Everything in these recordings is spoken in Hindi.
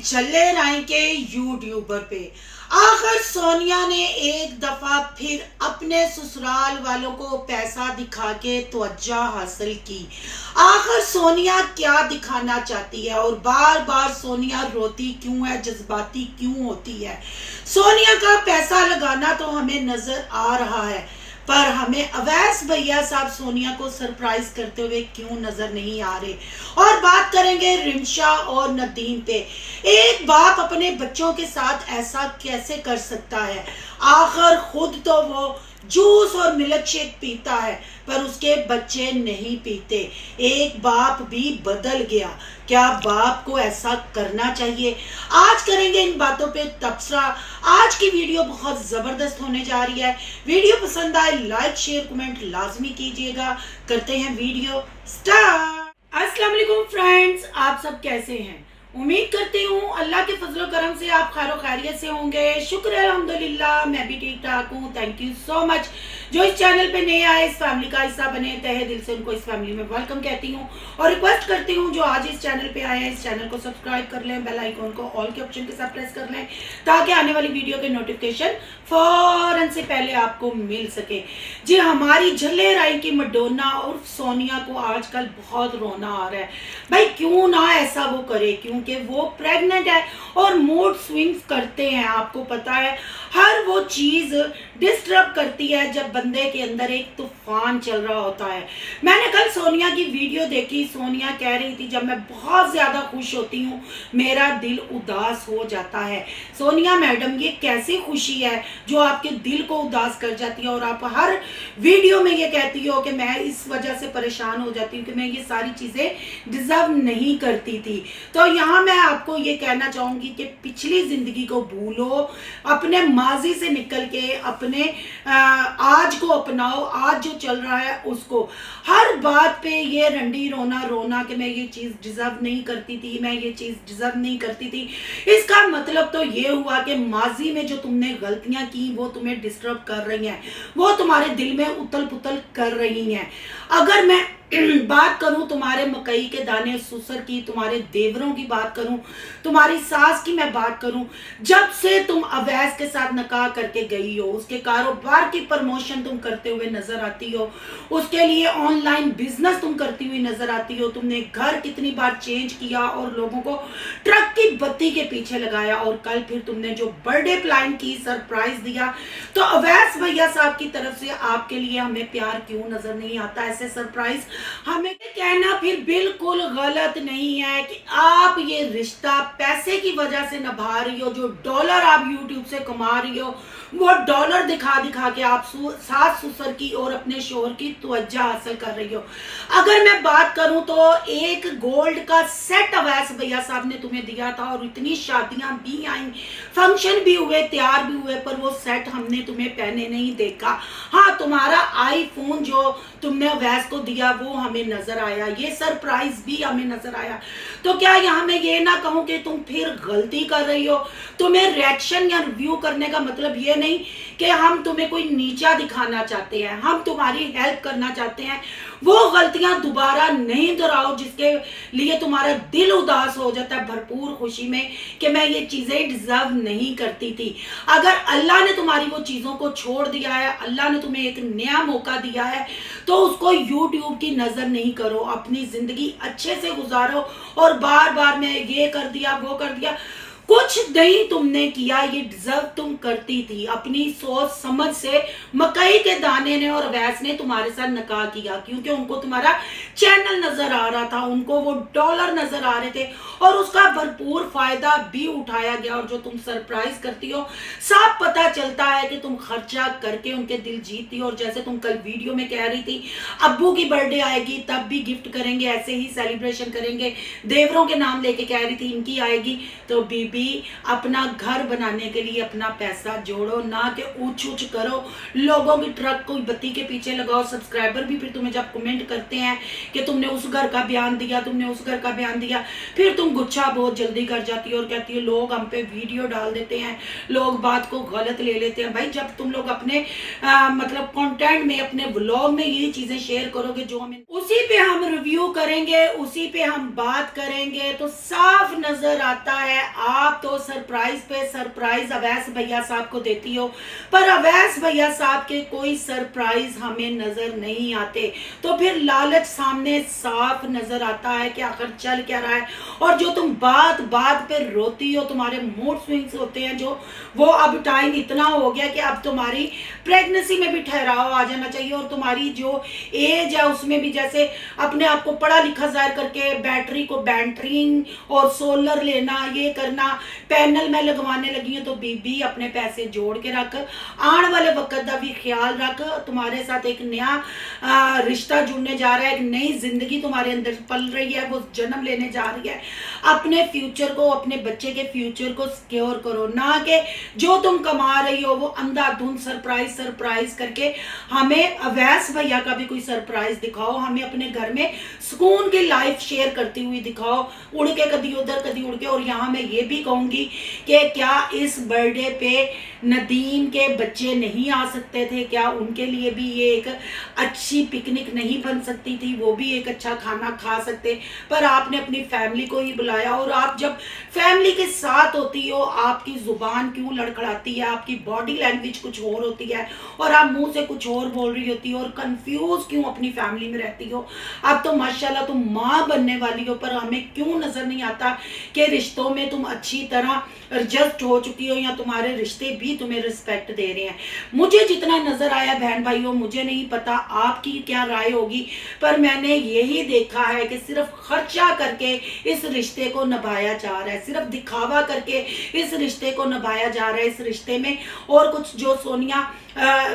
झल्ले राय के यूट्यूबर पे आखिर सोनिया ने एक दफा फिर अपने ससुराल वालों को पैसा दिखा के तवज्जो हासिल की। आखिर सोनिया क्या दिखाना चाहती है और बार बार सोनिया रोती क्यों है, जज्बाती क्यों होती है। सोनिया का पैसा लगाना तो हमें नजर आ रहा है, पर हमें अवैस भैया साहब सोनिया को सरप्राइज करते हुए क्यों नजर नहीं आ रहे। और बात करेंगे रिमशा और नदीम पे। एक बाप अपने बच्चों के साथ ऐसा कैसे कर सकता है। आखिर खुद तो वो जूस और मिल्क शेक पीता है, पर उसके बच्चे नहीं पीते। एक बाप भी बदल गया। क्या बाप को ऐसा करना चाहिए? आज करेंगे इन बातों पे तबसरा। आज की वीडियो बहुत जबरदस्त होने जा रही है। वीडियो पसंद आए लाइक शेयर कमेंट लाजमी कीजिएगा। करते हैं वीडियो स्टार्ट। अस्सलाम वालेकुम फ्रेंड्स, आप सब कैसे हैं? उम्मीद करती हूँ अल्लाह के फजल करम से आप खैर खैरियत से होंगे। शुक्र है अल्हम्दुलिल्लाह, मैं भी ठीक ठाक हूँ। Thank you so much. जो इस चैनल पे नए आए, इस फैमिली का हिस्सा बने, तहे दिल से उनको इस फैमिली में वेलकम कहती हूँ और रिक्वेस्ट करती हूँ जो आज इस चैनल पे आए हैं इस चैनल को सब्सक्राइब कर लें, बेल आइकन को ऑल के ऑप्शन के साथ प्रेस कर लें ताकि आने वाली वीडियो के नोटिफिकेशन फौरन से पहले आपको मिल सके। जी, हमारी झल्ले राय की मडोना और सोनिया को आजकल बहुत रोना आ रहा है। भाई क्यों ना ऐसा वो करे, क्योंकि वो प्रेग्नेंट है और मूड स्विंग्स करते हैं। आपको पता है हर वो चीज डिस्टर्ब करती है जब बंदे के अंदर एक तूफान चल रहा होता है। मैंने कल सोनिया की वीडियो देखी। सोनिया कह रही थी जब मैं बहुत ज्यादा खुश होती हूँ मेरा दिल उदास हो जाता है। सोनिया मैडम, ये कैसी खुशी है जो आपके दिल को उदास कर जाती है और आप हर वीडियो में ये कहती हो कि मैं इस वजह से परेशान हो जाती हूँ कि मैं ये सारी चीजें डिजर्व नहीं करती थी। तो यहाँ मैं आपको ये कहना चाहूंगी कि पिछली जिंदगी को भूलो, अपने माजी से निकल के अपने आज को अपनाओ। आज जो चल रहा है उसको, हर बात पे ये रंडी रोना रोना कि मैं ये चीज डिजर्व नहीं करती थी, मैं ये चीज डिजर्व नहीं करती थी। इसका मतलब तो ये हुआ कि माजी में जो तुमने गलतियां की वो तुम्हें डिस्टर्ब कर रही हैं, वो तुम्हारे दिल में उतल पुतल कर रही हैं। अगर मैं बात करूं तुम्हारे मकई के दाने सुसर की, तुम्हारे देवरों की बात करूं, तुम्हारी सास की मैं बात करूं, जब से तुम अवैस के साथ निकाह करके गई हो उसके कारोबार की प्रमोशन तुम करते हुए नजर आती हो, उसके लिए ऑनलाइन बिजनेस तुम करती हुई नजर आती हो। तुमने घर कितनी बार चेंज किया और लोगों को ट्रक की बत्ती के पीछे लगाया, और कल फिर तुमने जो बर्थडे प्लान की, सरप्राइज दिया। तो अवैस भैया साहब की तरफ से आपके लिए हमें प्यार क्यों नजर नहीं आता? ऐसे सरप्राइज हमें कहना फिर बिल्कुल गलत नहीं है कि आप ये रिश्ता पैसे की वजह से निभा रही हो। जो डॉलर आप यूट्यूब से कमा रही हो वो डॉलर दिखा दिखा के आप सास ससुर की और अपने शोहर की तवज्जो हासिल कर रही हो। अगर मैं बात करूं तो एक गोल्ड का सेट अवैस भैया साहब ने तुम्हें दिया था और इतनी शादियां भी आई, फंक्शन भी हुए, तैयार भी हुए, पर वो सेट हमने तुम्हें पहने नहीं देखा। हाँ, तुम्हारा आईफोन जो तुमने अवैस को दिया वो हमें नजर आया, ये सरप्राइज भी हमें नजर आया। तो क्या यहाँ मैं ये ना कहूं कि तुम फिर गलती कर रही हो? तुम्हें रिएक्शन या रिव्यू करने का मतलब ये नहीं कि हम तुम्हें कोई नीचा दिखाना चाहते हैं, हम तुम्हारी हेल्प करना चाहते हैं। वो गलतियां दोबारा नहीं दोहराओ जिसके लिए तुम्हारा दिल उदास हो जाता है भरपूर खुशी में कि मैं ये चीजें डिजर्व नहीं करती थी। अगर अल्लाह ने तुम्हारी वो चीजों को छोड़ दिया है, अल्लाह ने तुम्हें एक नया मौका दिया है, तो उसको यूट्यूब की नजर नहीं करो। अपनी जिंदगी अच्छे से गुजारो और बार बार मैं ये कर दिया वो कर दिया, कुछ नहीं तुमने किया। ये डिजर्व तुम करती थी। अपनी सोच समझ से मकई के दाने ने और अवैस ने तुम्हारे साथ निकाह किया क्योंकि उनको तुम्हारा चैनल नजर आ रहा था, उनको वो डॉलर नजर आ रहे थे और उसका भरपूर फायदा भी उठाया गया। और जो तुम सरप्राइज करती हो साफ पता चलता है कि तुम खर्चा करके उनके दिल जीतती हो। और जैसे तुम कल वीडियो में कह रही थी अब्बू की बर्थडे आएगी तब भी गिफ्ट करेंगे, ऐसे ही सेलिब्रेशन करेंगे, देवरों के नाम लेके कह रही थी इनकी आएगी तो बीबी भी अपना घर बनाने के लिए अपना पैसा जोड़ो, ना कि ऊंच ऊंच करो, लोगों की ट्रक को बत्ती के पीछे लगाओ। सब्सक्राइबर भी फिर तुम्हें जब कमेंट करते हैं कि तुमने उस घर का बयान दिया, तुमने उस घर का बयान दिया, फिर तुम गुच्छा बहुत जल्दी कर जाती हो और कहती हो लोग हम पे वीडियो डाल देते हैं, लोग बात को गलत ले लेते हैं। भाई जब तुम लोग अपने मतलब कंटेंट में, अपने व्लॉग में ये चीजें शेयर करोगे जो हमें, उसी पे हम रिव्यू करेंगे, उसी पे हम बात करेंगे, तो साफ नजर आता है आप तो सरप्राइज पे सरप्राइज अवैस भैया साहब को देती हो, पर अवैस भैया साहब के कोई सरप्राइज हमें नजर नहीं आते। तो फिर लालच सामने साफ नजर आता है कि आखिर चल क्या रहा है। और जो तुम बात बात पे रोती हो, तुम्हारे मूड स्विंग्स होते हैं जो, वो अब टाइम इतना हो गया कि अब तुम्हारी प्रेगनेंसी में भी ठहराव आ जाना चाहिए, और तुम्हारी जो एज है उसमें भी जैसे अपने आप को पढ़ा लिखा जाहिर करके बैटरी को बैटरिंग और सोलर लेना, ये करना, पैनल में लगवाने लगी है। तो बीबी अपने पैसे जोड़ के रख, आने वाले वक्त का भी ख्याल रख। तुम्हारे साथ एक नया रिश्ता जुड़ने जा रहा है, एक नई जिंदगी तुम्हारे अंदर पल रही है, वो जन्म लेने जा रही है। अपने फ्यूचर को, अपने बच्चे के फ्यूचर को सिक्योर करो, ना कि जो तुम कमा रही हो वो अंधाधुंध सरप्राइज सरप्राइज करके हमें अवैस भैया का भी कोई सरप्राइज दिखाओ, हमें अपने घर में सुकून की लाइफ शेयर करती हुई दिखाओ, उड़ के कभी उधर कभी उड़ के। और यहाँ मैं ये भी कहूंगी कि क्या इस बर्थडे पे नदीम के बच्चे नहीं आ सकते थे? क्या उनके लिए भी ये एक अच्छी पिकनिक नहीं बन सकती थी? वो भी एक अच्छा खाना खा सकते, पर आपने अपनी फैमिली को ही बुलाया। और आप जब फैमिली के साथ होती हो, आपकी जुबान क्यों लड़खड़ाती है, आपकी बॉडी लैंग्वेज कुछ और होती है और आप मुंह से कुछ और बोल रही होती हो, और कंफ्यूज क्यों अपनी फैमिली में रहती हो? अब तो माशाल्लाह तुम माँ बनने वाली हो, पर हमें क्यों नजर नहीं आता कि रिश्तों में तुम अच्छी तरह एडजस्ट हो चुकी हो, या तुम्हारे रिश्ते भी तुम्हें रिस्पेक्ट दे रहे हैं। मुझे जितना नजर आया बहन भाइयों, मुझे नहीं पता आपकी क्या राय होगी, पर मैंने यही देखा है कि सिर्फ खर्चा करके इस रिश्ते को निभाया जा रहा है, सिर्फ दिखावा करके इस रिश्ते को निभाया जा रहा है। इस रिश्ते में और कुछ, जो सोनिया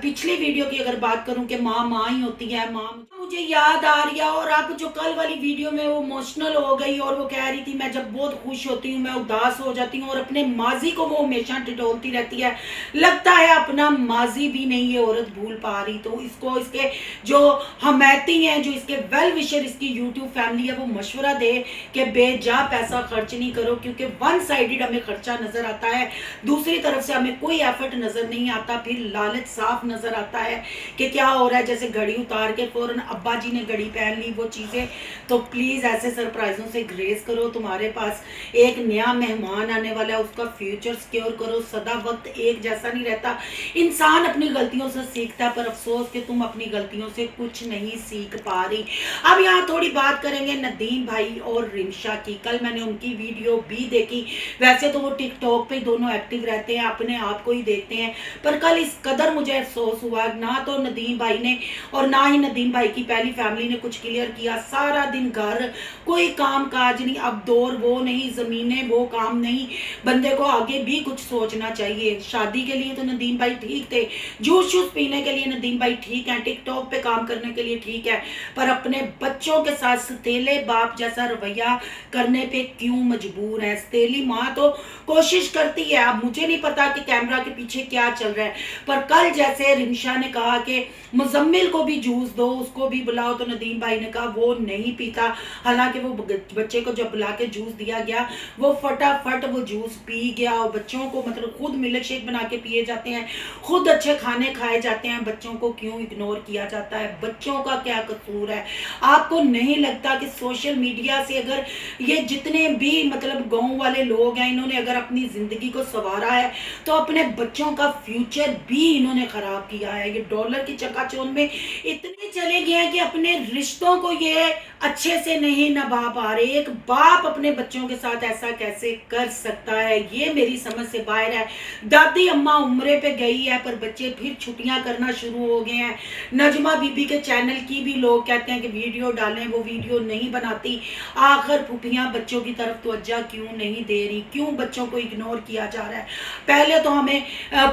पिछली वीडियो की अगर बात करूं कि माँ माँ ही होती है, माँ मुझे याद आ रही है। और अब जो कल वाली वीडियो में वो इमोशनल हो गई और वो कह रही थी मैं जब बहुत खुश होती हूँ मैं उदास हो जाती हूँ, और अपने माजी को वो हमेशा टिटोलती रहती है। लगता है अपना माजी भी नहीं ये औरत भूल पा रही। तो इसको, इसके जो हमायती हैं, जो इसके वेल विशर, इसकी यूट्यूब फैमिली है, वो मशवरा दे कि बेजा पैसा खर्च नहीं करो, क्योंकि वन साइडेड हमें खर्चा नजर आता है, दूसरी तरफ से हमें कोई एफर्ट नजर नहीं आता। फिर लालच साफ नजर आता है कि क्या हो रहा है, जैसे घड़ी उतार के फौरन अब्बा जी ने घड़ी पहन ली, वो चीजें। तो प्लीज ऐसे सरप्राइजों से ग्रेस करो। तुम्हारे पास एक नया मेहमान आने वाला है, उसका फ्यूचर सिक्योर करो। सदा वक्त एक जैसा नहीं रहता, इंसान अपनी गलतियों से सीखता है, पर अफसोस कि तुम अपनी गलतियों से कुछ नहीं सीख पा रही। अब यहाँ थोड़ी बात करेंगे नदीम भाई और रिमशा की। कल मैंने उनकी वीडियो भी देखी, वैसे तो वो टिकटॉक पे दोनों एक्टिव रहते हैं, अपने आप को ही देखते हैं, पर कल इस कदर मुझे अफसोस हुआ, ना तो नदीम भाई ने और ना ही नदीम भाई की पहली फैमिली ने कुछ क्लियर किया। सारा दिन घर, कोई काम काज नहीं, अब दौर वो नहीं, जमीनें वो काम नहीं, बंदे को आगे भी कुछ सोचना चाहिए। शादी के लिए तो नदीम भाई ठीक थे, जूस शूस पीने के लिए नदीम भाई ठीक है, टिकटॉक पे काम करने के लिए ठीक है, पर अपने बच्चों के साथ सतेले बाप जैसा रवैया करने पे क्यों मजबूर है? सतेली माँ तो कोशिश करती है। अब मुझे नहीं पता कि कैमरा के पीछे क्या चल रहा है, पर कल जैसे रिमशा ने कहा कि मुजम्मिल को भी जूस दो, उसको भी बुलाओ, तो नदीम भाई ने कहा वो नहीं पीता। हालांकि वो बच्चे को जब बुला के जूस दिया गया, वो फटाफट वो जूस पी गया। और बच्चों को मतलब खुद मिल्क शेक बना के पिए जाते हैं, खुद अच्छे खाने खाए जाते हैं, बच्चों को क्यों इग्नोर किया जाता है? बच्चों का क्या कसूर है? आपको नहीं लगता कि सोशल मीडिया से अगर ये जितने भी मतलब गाँव वाले लोग हैं, इन्होंने अगर अपनी जिंदगी को संवारा है, तो अपने बच्चों का फ्यूचर भी इन्होंने खराब किया है। ये डॉलर की चकाचौंध में इतने चले गए हैं कि अपने रिश्तों को ये अच्छे से नहीं निभा पा रहे। एक बाप अपने बच्चों के साथ ऐसा कैसे कर सकता है? ये मेरी समझ से बाहर है। दादी अम्मा उम्रे पे गई है, पर बच्चे फिर छुट्टियां करना शुरू हो गए हैं। नजमा बीबी के चैनल की भी लोग कहते हैं कि वीडियो डालें, वो वीडियो नहीं बनाती। आखिर फुफियां बच्चों की तरफ तवज्जो क्यों नहीं दे रही? क्यों बच्चों को इग्नोर किया जा रहा है? पहले तो हमें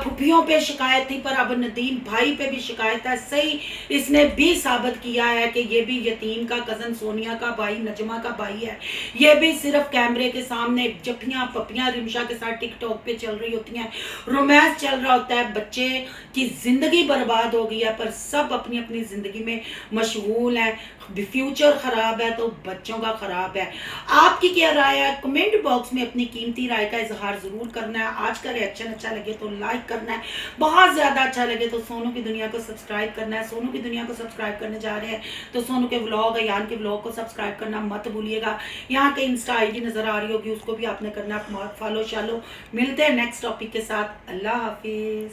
फुफियों पे शिकायत थी, पर अब नदीम भाई पे भी शिकायत है। सही इसने भी साबित किया है कि ये भी यतीम का कजन, सोनिया का भाई, नजमा का भाई है। ये भी सिर्फ कैमरे के सामने जफियां पपियां ऊषा के साथ टिकटॉक पे चल रही होती हैं, रोमांस चल रहा होता है, बच्चे की जिंदगी बर्बाद हो गई है, पर सब अपनी अपनी जिंदगी में मशगूल हैं। फ्यूचर खराब है तो बच्चों का खराब है। आपकी क्या राय है? कमेंट बॉक्स में अपनी कीमती राय का इजहार जरूर करना है। आज का रिएक्शन अच्छा लगे तो लाइक करना है, बहुत ज्यादा अच्छा लगे तो सोनू की दुनिया को सब्सक्राइब करना है। सोनू की दुनिया को सब्सक्राइब करने जा रहे हैं तो सोनू के व्लॉग, अयान के व्लॉग को सब्सक्राइब करना मत भूलिएगा। यहाँ के इंस्टा आईडी नजर आ रही होगी, उसको भी आपने करना फॉलो शालो। मिलते हैं नेक्स्ट टॉपिक के साथ। अल्लाह हाफिज।